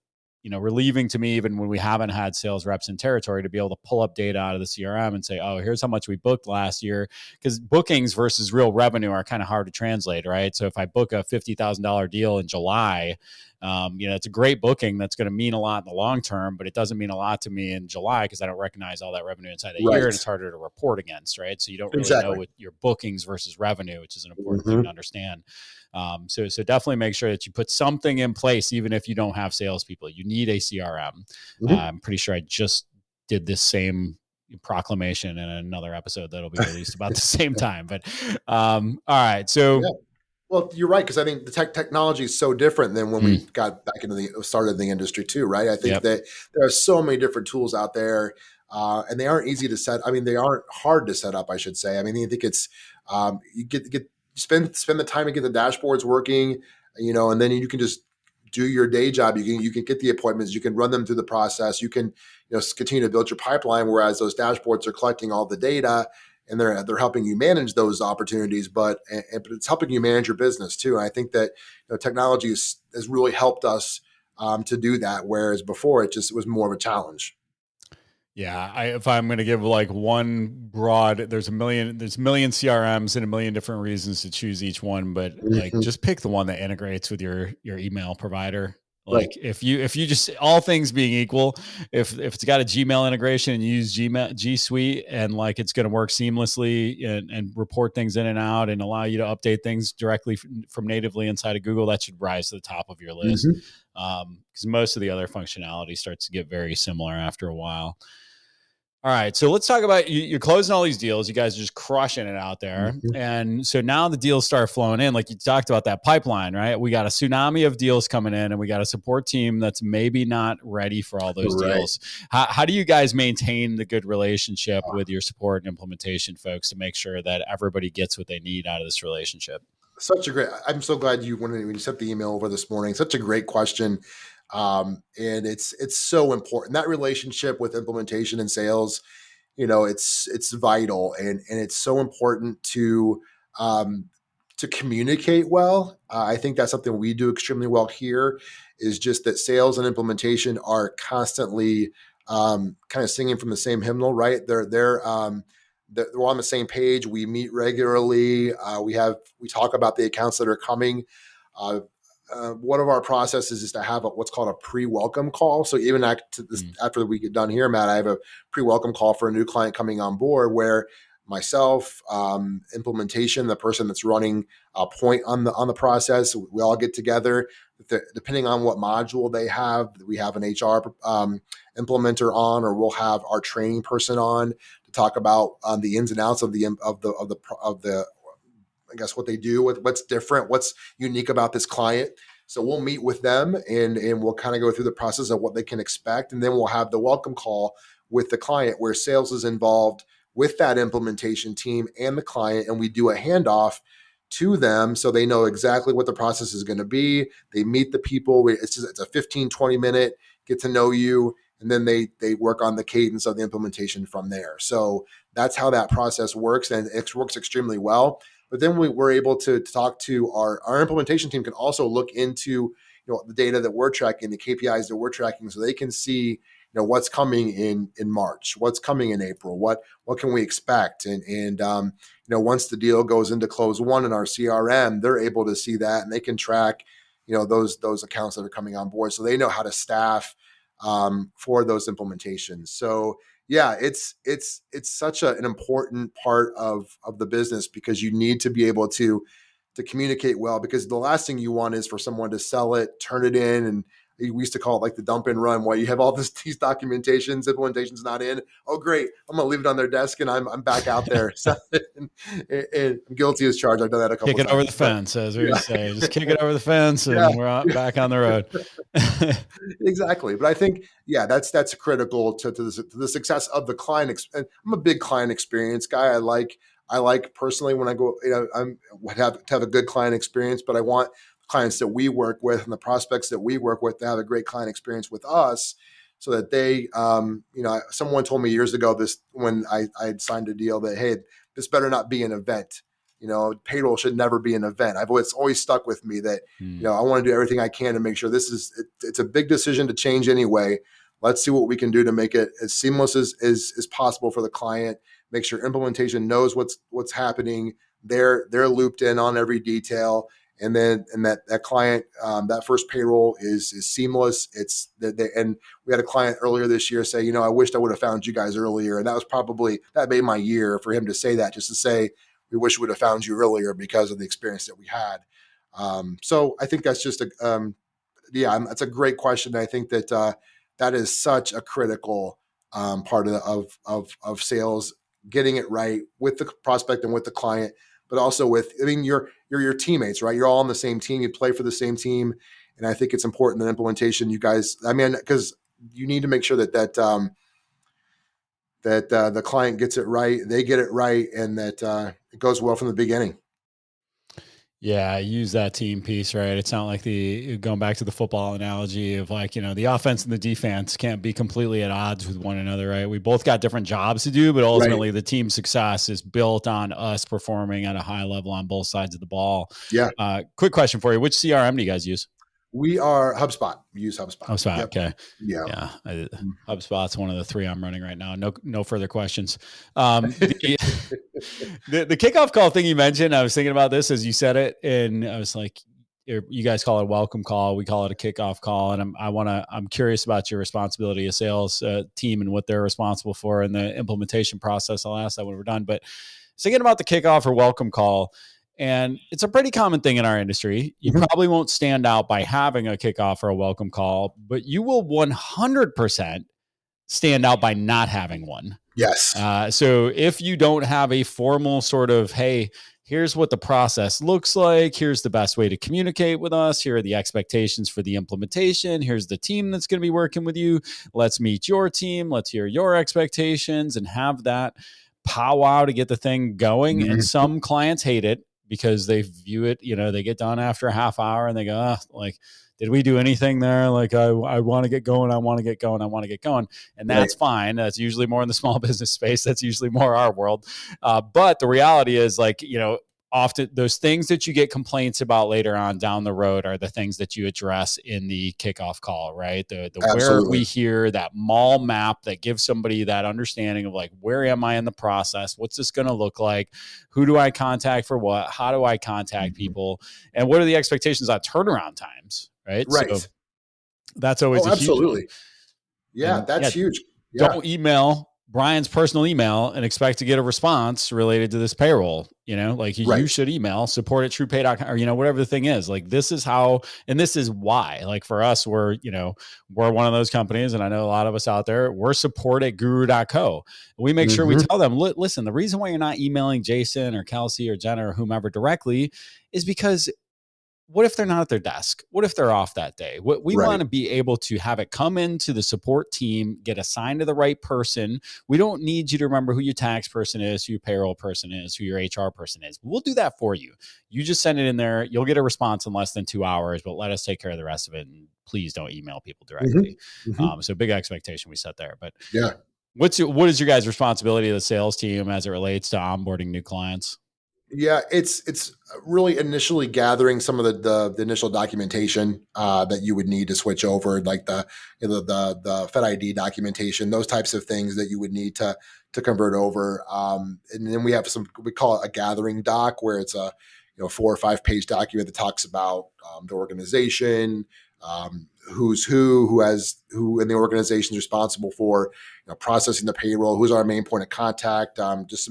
relieving to me, even when we haven't had sales reps in territory, to be able to pull up data out of the CRM and say, oh, here's how much we booked last year. Because bookings versus real revenue are kind of hard to translate, right? So if I book a $50,000 deal in July, it's a great booking that's going to mean a lot in the long term, but it doesn't mean a lot to me in July because I don't recognize all that revenue inside the year and it's harder to report against, right? So you don't really know what your bookings versus revenue, which is an important thing to understand. So definitely make sure that you put something in place, even if you don't have salespeople. You need a CRM. I'm pretty sure I just did this same proclamation in another episode that'll be released about the same time. But all right, so. Yeah. Well, you're right, because I think the technology is so different than when we got back into the started the industry too, right? I think that there are so many different tools out there, and they aren't easy to set. I mean, they aren't hard to set up, I should say. I mean, I think it's you spend the time to get the dashboards working, and then you can just do your day job. You can get the appointments, you can run them through the process, you can continue to build your pipeline. Whereas those dashboards are collecting all the data. And they're helping you manage those opportunities, but it's helping you manage your business too. And I think that technology has really helped us to do that, whereas before it was more of a challenge. Yeah, if I'm going to give like one broad, there's a million CRMs and a million different reasons to choose each one, but like just pick the one that integrates with your email provider. Like if you just, all things being equal, if it's got a Gmail integration and you use G Suite and like it's going to work seamlessly and report things in and out and allow you to update things directly from natively inside of Google, that should rise to the top of your list. Because most of the other functionality starts to get very similar after a while. All right. So let's talk about you're closing all these deals. You guys are just crushing it out there. And so now the deals start flowing in. Like you talked about that pipeline, right? We got a tsunami of deals coming in and we got a support team that's maybe not ready for all those deals. How do you guys maintain the good relationship with your support and implementation folks to make sure that everybody gets what they need out of this relationship? I'm so glad when you sent the email over this morning, such a great question. And it's so important, that relationship with implementation and sales, it's vital and it's so important to communicate well. I think that's something we do extremely well here, is just that sales and implementation are constantly kind of singing from the same hymnal, right? They're on the same page. We meet regularly. We talk about the accounts that are coming. One of our processes is to have what's called a pre-welcome call. So even after we get done here, Matt, I have a pre-welcome call for a new client coming on board where myself, implementation, the person that's running a point on the process, we all get together. Depending on what module they have, we have an HR implementer on, or we'll have our training person on to talk about the ins and outs of the I guess what they do, what's different, what's unique about this client. So we'll meet with them and we'll kind of go through the process of what they can expect. And then we'll have the welcome call with the client where sales is involved with that implementation team and the client. And we do a handoff to them so they know exactly what the process is going to be. They meet the people. It's a 15, 20 minute get to know you. And then they work on the cadence of the implementation from there. So that's how that process works. And it works extremely well. But then we're able to talk to our implementation team can also look into the data that we're tracking, the KPIs that we're tracking, so they can see what's coming in March, what's coming in April, what can we expect, and once the deal goes into close one in our CRM, they're able to see that, and they can track those accounts that are coming on board, so they know how to staff for those implementations. So yeah, it's such an important part of the business, because you need to be able to communicate well, because the last thing you want is for someone to sell it, turn it in, and we used to call it like the dump and run, where you have all these documentations, implementation's not in. Oh, great. I'm going to leave it on their desk and I'm back out there. and I'm guilty as charged. I've done that a couple times. Kick it over the fence, as we say. Just kick it over the fence and we're back on the road. Exactly. But I think, that's critical to the success of the client. And I'm a big client experience guy. I like personally when I go, I'm have to have a good client experience, but I want clients that we work with and the prospects that we work with to have a great client experience with us, so that they, someone told me years ago this, when I had signed a deal, that, hey, this better not be an event. Payroll should never be an event. It's always stuck with me that, I want to do everything I can to make sure it's a big decision to change anyway. Let's see what we can do to make it as seamless as possible for the client. Make sure implementation knows what's happening. They're looped in on every detail. And that client, that first payroll is seamless. And we had a client earlier this year say, I wished I would have found you guys earlier. And that made my year for him to say that, just to say, we wish we would have found you earlier because of the experience that we had. So I think that's just that's a great question. I think that that is such a critical part of sales, getting it right with the prospect and with the client, but also with, you're your teammates, right? You're all on the same team. You play for the same team. And I think it's important that implementation, you guys, because you need to make sure that the client gets it right, they get it right, and that it goes well from the beginning. Yeah, I use that team piece, right? It's not like going back to the football analogy of like, the offense and the defense can't be completely at odds with one another, right? We both got different jobs to do, but ultimately the team success is built on us performing at a high level on both sides of the ball. Yeah. Quick question for you. Which CRM do you guys use? We are HubSpot. We use HubSpot. HubSpot. Yep. Okay. Yeah. HubSpot's one of the three I'm running right now. No further questions. The kickoff call thing you mentioned, I was thinking about this as you said it, and I was like, you guys call it a welcome call. We call it a kickoff call. And I'm curious about your responsibility as sales team and what they're responsible for in the implementation process. I'll ask that when we're done, but thinking about the kickoff or welcome call. And it's a pretty common thing in our industry. You probably won't stand out by having a kickoff or a welcome call, but you will 100% stand out by not having one. Yes. So if you don't have a formal sort of, hey, here's what the process looks like, here's the best way to communicate with us, here are the expectations for the implementation, here's the team that's going to be working with you, let's meet your team, let's hear your expectations, and have that powwow to get the thing going. And some clients hate it, because they view it, they get done after a half hour and they go, did we do anything there? Like, I want to get going. I want to get going. I want to get going. And that's fine. That's usually more in the small business space. That's usually more our world. But the reality is, often those things that you get complaints about later on down the road are the things that you address in the kickoff call, right? The where we hear that mall map that gives somebody that understanding of like, where am I in the process? What's this going to look like? Who do I contact for what? How do I contact people? And what are the expectations on turnaround times, right? Right. So that's always a absolutely. huge. Yeah, that's huge. Yeah. Don't email Brian's personal email and expect to get a response related to this payroll. You should email support@TruPay.com, or, whatever the thing is. Like, this is how, and this is why, like, for us, we're one of those companies. And I know a lot of us out there, we're support@guru.co. We make sure we tell them, listen, the reason why you're not emailing Jason or Kelsey or Jenna or whomever directly is because what if they're not at their desk? What if they're off that day? We want to be able to have it come into the support team, get assigned to the right person. We don't need you to remember who your tax person is, who your payroll person is, who your HR person is. We'll do that for you. You just send it in there. You'll get a response in less than 2 hours, but let us take care of the rest of it. And please don't email people directly. So big expectation we set there. But yeah, what is your guys' responsibility of the sales team as it relates to onboarding new clients? Yeah, it's really initially gathering some of the initial documentation that you would need to switch over, like the Fed ID documentation, those types of things that you would need to convert over. And then we have we call it a gathering doc, where it's a 4 or 5 page document that talks about the organization, who's who in the organization is responsible for processing the payroll, who's our main point of contact, just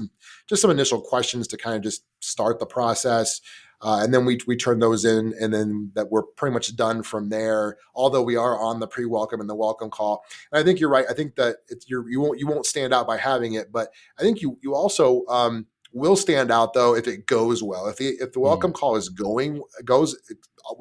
some initial questions to kind of just start the process. And then we turn those in, and then that we're pretty much done from there. Although we are on the pre-welcome and the welcome call, and I think you're right. I think that you won't stand out by having it, but I think you also will stand out though if it goes well. If the welcome call goes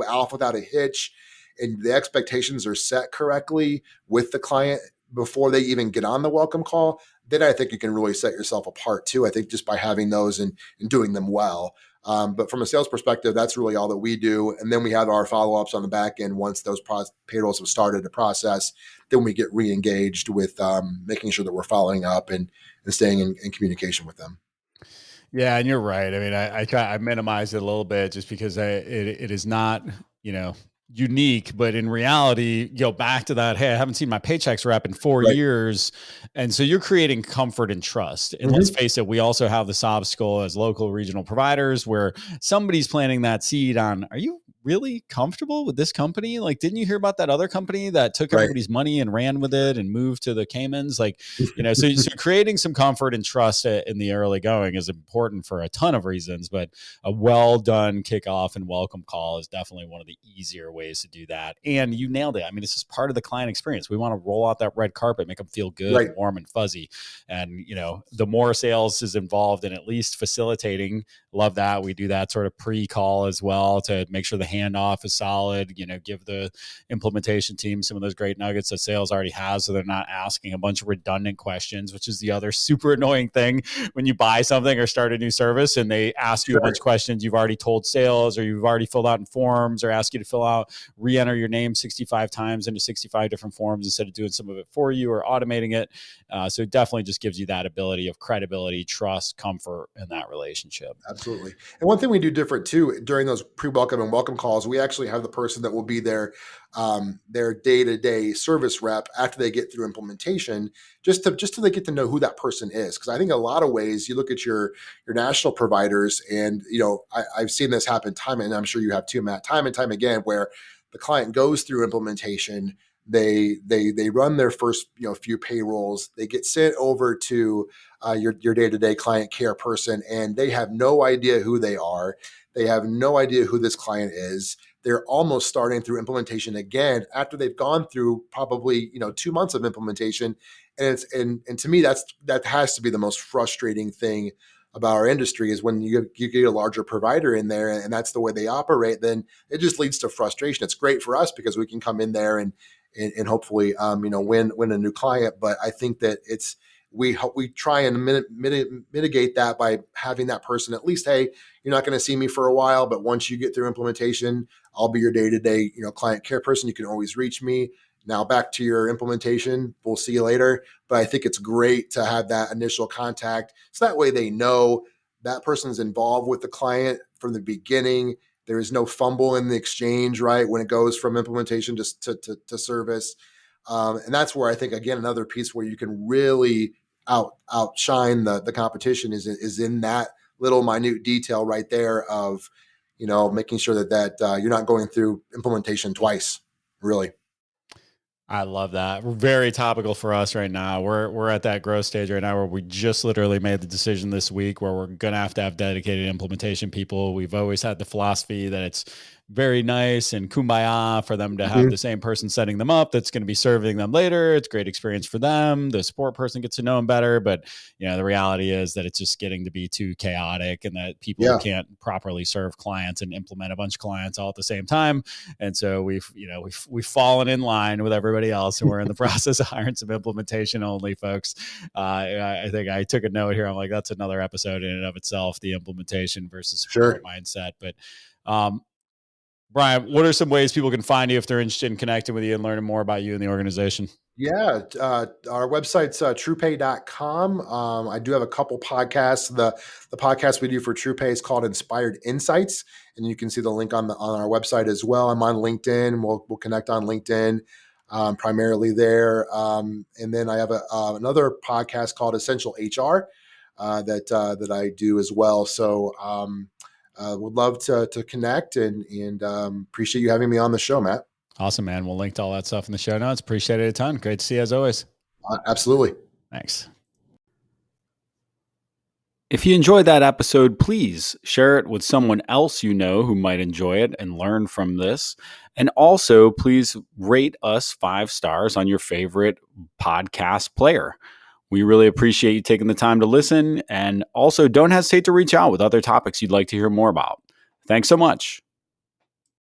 off without a hitch, and the expectations are set correctly with the client before they even get on the welcome call, then I think you can really set yourself apart too. I think just by having those and doing them well. But from a sales perspective, that's really all that we do. And then we have our follow-ups on the back end once those payrolls have started to process. Then we get re-engaged with making sure that we're following up and staying in communication with them. Yeah, and you're right. I mean, I minimize it a little bit just because it is not, unique, but in reality, back to that, hey, I haven't seen my paychecks wrap in 4 years. And so you're creating comfort and trust. And let's face it, we also have this obstacle as local regional providers where somebody's planting that seed on, are you really comfortable with this company? Like, didn't you hear about that other company that took everybody's money and ran with it and moved to the Caymans? Like, so creating some comfort and trust in the early going is important for a ton of reasons, but a well done kickoff and welcome call is definitely one of the easier ways to do that. And you nailed it. I mean, it's just part of the client experience. We want to roll out that red carpet, make them feel good, and warm and fuzzy. And, the more sales is involved in at least facilitating, love that. We do that sort of pre-call as well to make sure the handoff is solid, give the implementation team some of those great nuggets that sales already has, so they're not asking a bunch of redundant questions, which is the other super annoying thing when you buy something or start a new service and they ask you a bunch of questions you've already told sales or you've already filled out in forms, or ask you to re-enter your name 65 times into 65 different forms instead of doing some of it for you or automating it. So it definitely just gives you that ability of credibility, trust, comfort in that relationship. Absolutely. And one thing we do different too during those pre-welcome and welcome calls, we actually have the person that will be their day-to-day service rep after they get through implementation, just so they get to know who that person is. Because I think a lot of ways you look at your national providers, and I've seen this happen and I'm sure you have too, Matt, time and time again, where the client goes through implementation. They run their first few payrolls. They get sent over to your day-to-day client care person, and they have no idea who they are. They have no idea who this client is. They're almost starting through implementation again after they've gone through probably 2 months of implementation. And to me, that has to be the most frustrating thing about our industry, is when you get a larger provider in there and that's the way they operate, then it just leads to frustration. It's great for us because we can come in there and hopefully win a new client. But I think that we try and mitigate that by having that person at least, hey, you're not going to see me for a while, but once you get through implementation, I'll be your day-to-day client care person. You can always reach me. Now back to your implementation. We'll see you later. But I think it's great to have that initial contact, so that way they know that person's involved with the client from the beginning. There is no fumble in the exchange, right, when it goes from implementation to service. And that's where I think, again, another piece where you can really outshine the competition is in that little minute detail right there of, making sure that you're not going through implementation twice, really. I love that. We're very topical for us right now. We're at that growth stage right now where we just literally made the decision this week where we're going to have dedicated implementation people. We've always had the philosophy that it's very nice and kumbaya for them to have the same person setting them up that's going to be serving them later. It's a great experience for them. The support person gets to know them better. But, the reality is that it's just getting to be too chaotic and that people can't properly serve clients and implement a bunch of clients all at the same time. And so we've fallen in line with everybody else, and we're in the process of hiring some implementation only folks. I think I took a note here. I'm like, that's another episode in and of itself, the implementation versus support mindset. But, Bryan, what are some ways people can find you if they're interested in connecting with you and learning more about you and the organization? Yeah, our website's TruPay.com. I do have a couple podcasts. The podcast we do for TruPay is called Inspired Insights, and you can see the link on our website as well. I'm on LinkedIn. We'll connect on LinkedIn, primarily there. And then I have another podcast called Essential HR that I do as well. So would love to connect and appreciate you having me on the show, Matt. Awesome, man. We'll link to all that stuff in the show notes. Appreciate it a ton. Great to see you as always. Absolutely. Thanks. If you enjoyed that episode, please share it with someone else you know who might enjoy it and learn from this. And also, please rate us 5 stars on your favorite podcast player. We really appreciate you taking the time to listen. And also, don't hesitate to reach out with other topics you'd like to hear more about. Thanks so much.